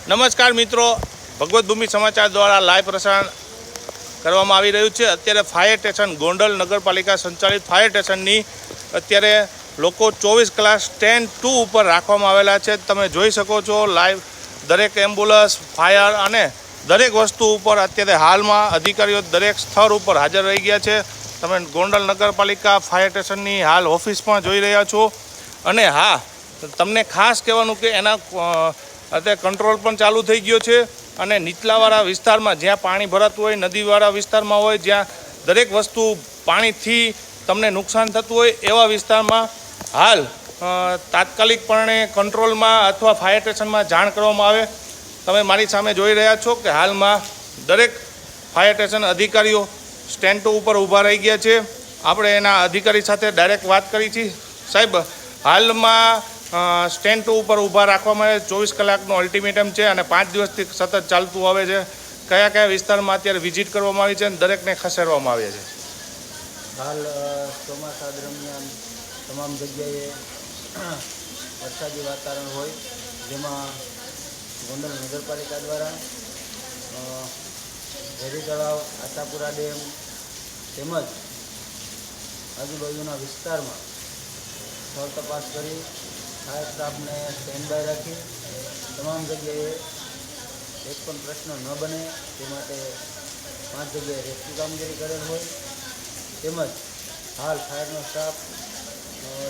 નમસ્કાર મિત્રો, ભગવત ભૂમિ સમાચાર દ્વારા લાઈવ પ્રસારણ કરવામાં આવી રહ્યું છે। અત્યારે ફાયર સ્ટેશન ગોંડલ નગરપાલિકા સંચાલિત ફાયર સ્ટેશનની અત્યારે લોકો 24 કલાક સ્ટેન્ડ 2 ઉપર રાખવામાં આવેલા છે। તમે જોઈ શકો છો લાઈવ દરેક એમ્બ્યુલન્સ ફાયર અને દરેક વસ્તુ ઉપર અત્યારે હાલમાં અધિકારીઓ દરેક સ્થળ ઉપર હાજર રહી ગયા છે। તમે ગોંડલ નગરપાલિકા ફાયર સ્ટેશનની હાલ ઓફિસ પણ જોઈ રહ્યા છો અને હા, તમને ખાસ કહેવાનું કે એના અત્યારે કંટ્રોલ પણ ચાલુ થઈ ગયો છે અને નીચલાવાળા વિસ્તારમાં જ્યાં પાણી ભરાતું હોય, નદીવાળા વિસ્તારમાં હોય, જ્યાં દરેક વસ્તુ પાણીથી તમને નુકસાન થતું હોય એવા વિસ્તારમાં હાલ તાત્કાલિકપણે કંટ્રોલમાં અથવા ફાયર સ્ટેશનમાં જાણ કરવામાં આવે। તમે મારી સામે જોઈ રહ્યા છો કે હાલમાં દરેક ફાયર સ્ટેશન અધિકારીઓ સ્ટેન્ડ 2 ઉપર ઊભા રહી ગયા છે। આપણે એના અધિકારી સાથે ડાયરેક્ટ વાત કરી છે। સાહેબ, હાલમાં સ્ટેન્ડ 2 ઉપર ઊભા રાખવામાં આવે 24 કલાકનું અલ્ટિમેટમ છે અને 5 દિવસથી સતત ચાલતું આવે છે। કયા કયા વિસ્તારમાં અત્યારે વિઝિટ કરવામાં આવી છે અને દરેકને ખસેડવામાં આવ્યા છે? હાલ ચોમાસા દરમિયાન તમામ જગ્યાએ વરસાદી વાતાવરણ હોય, જેમાં ગોંડલ નગરપાલિકા દ્વારા ઝેરી તળાવ, આશાપુરા ડેમ તેમજ આજુબાજુના વિસ્તારમાં સ્થળ તપાસ કરી ફાયર સ્ટાફને સ્ટેન્ડ બાય રાખી તમામ જગ્યાએ એક પણ પ્રશ્ન ન બને તે માટે 5 જગ્યાએ રેસ્ક્યુ કામગીરી કરેલ હોય, તેમજ હાલ ફાયરનો સ્ટાફ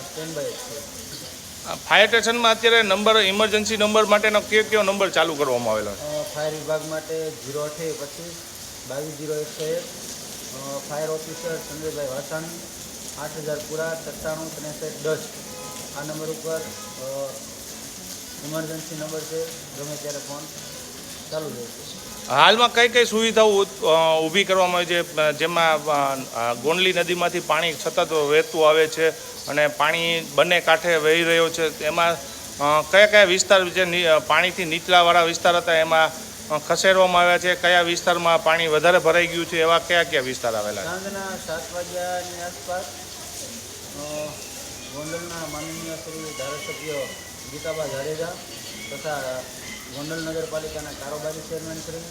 સ્ટેન્ડ બાય છે। ફાયર સ્ટેશનમાં અત્યારે નંબર ઇમરજન્સી નંબર માટેનો કયો નંબર ચાલુ કરવામાં આવેલો છે? ફાયર વિભાગ માટે 0825 22001, ફાયર ઓફિસર સંજયભાઈ વાસાણી 8000 પૂરા 976310 આ નંબર ઉપર ઇમરજન્સી નંબર છે, ગમે ત્યારે ફોન ચાલુ રહેશે। હાલમાં કઈ કઈ સુવિધાઓ ઊભી કરવામાં આવી છે, જેમાં ગોંડલી નદીમાંથી પાણી સતત વહેતું આવે છે અને પાણી બંને કાંઠે વહી રહ્યો છે, એમાં કયા કયા વિસ્તાર જે પાણીથી નીચલાવાળા વિસ્તાર હતા એમાં ખસેડવામાં આવ્યા છે? કયા વિસ્તારમાં પાણી વધારે ભરાઈ ગયું છે એવા કયા કયા વિસ્તાર આવેલા છે? સાંજના 7 વાગ્યાની આસપાસ ગોંડલના માનનીય શ્રી ધારાસભ્ય ગીતાબા જાડેજા તથા ગોંડલ નગરપાલિકાના કારોબારી ચેરમેન શ્રી,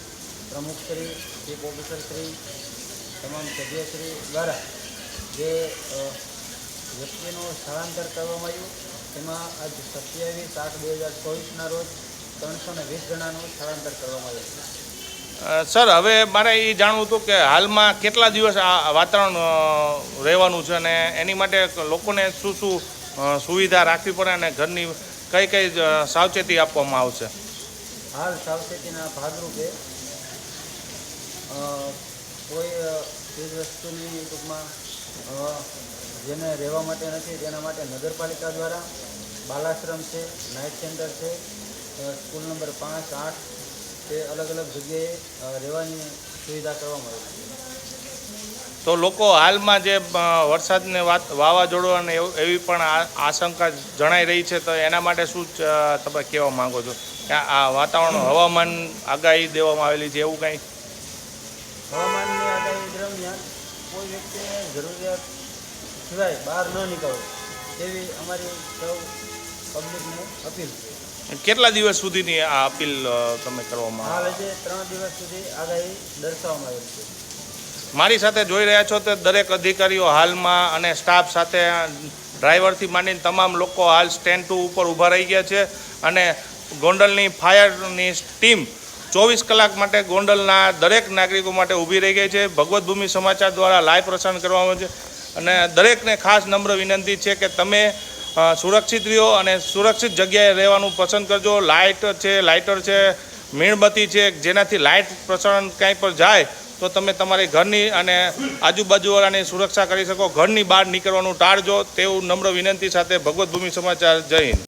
પ્રમુખ શ્રી, ચીફ ઓફિસર શ્રી, તમામ સભ્યશ્રી દ્વારા જે વ્યક્તિનું સ્થળાંતર કરવામાં આવ્યું, તેમાં આજ 27/8/2024ના રોજ 320 જણાનું સ્થળાંતર કરવામાં આવ્યું। સર, હવે મારે એ જાણવું હતું કે હાલમાં કેટલા દિવસ આ વાતાવરણ રહેવાનું છે અને એની માટે લોકોને શું શું સુવિધા રાખવી પડે અને ઘરની કઈ કઈ સાવચેતી આપવામાં આવશે? હાલ સાવચેતીના ભાગરૂપે કોઈ ચીજ વસ્તુની ટૂંકમાં જેને રહેવા માટે નથી તેના માટે નગરપાલિકા દ્વારા બાલાશ્રમ છે, નાઇટ સેન્ટર છે, સ્કૂલ નંબર 5, 8 તે અલગ અલગ જગ્યાએ રહેવાની સુવિધા કરવામાં આવી છે। તો લોકો હાલમાં જે વરસાદને વાવાઝોડું અને એવી પણ આશંકા જણાઈ રહી છે, તો એના માટે શું તમે કહેવા માંગો છો? કે આ વાતાવરણ હવામાન આગાહી દેવામાં આવેલી છે, એવું કંઈ? હવામાનની આગાહી દરમિયાન કોઈ વ્યક્તિને જરૂરિયાત સિવાય બહાર ન નીકળવો તેવી અમારી સૌ પબ્લિકને અપીલ છે। કેટલા દિવસ સુધીની આ અપીલ તમે કરવામાં હાલ હજે 3 દિવસ સુધી આગાહી દર્શાવવામાં આવેલ છે। મારી સાથે જોઈ રહ્યા છો તો દરેક અધિકારીઓ હાલમાં અને સ્ટાફ સાથે ડ્રાઈવરથી માંડીને તમામ લોકો હાલ સ્ટેન્ડ 2 ઉપર ઊભા રહી ગયા છે અને ગોંડલની ફાયરની ટીમ 24 કલાક માટે ગોંડલના દરેક નાગરિકો માટે ઊભી રહી ગઈ છે। ભગવત ભૂમિ સમાચાર દ્વારા લાઈવ પ્રસારણ કરવામાં આવે છે અને દરેકને ખાસ નમ્ર વિનંતી છે કે તમે સુરક્ષિત રહ્યો અને સુરક્ષિત જગ્યાએ રહેવાનું પસંદ કરજો। લાઇટ છે, લાઇટર છે, મીણબત્તી છે, જેનાથી લાઇટ પ્રસારણ ક્યાંય પર જાય તો તમે તમારી ઘરની અને આજુબાજુવાળાની સુરક્ષા કરી શકો। ઘરની બહાર નીકળવાનું ટાળજો, તેવું નમ્ર વિનંતી સાથે ભગવત ભૂમિ સમાચાર, જય હિન્દ।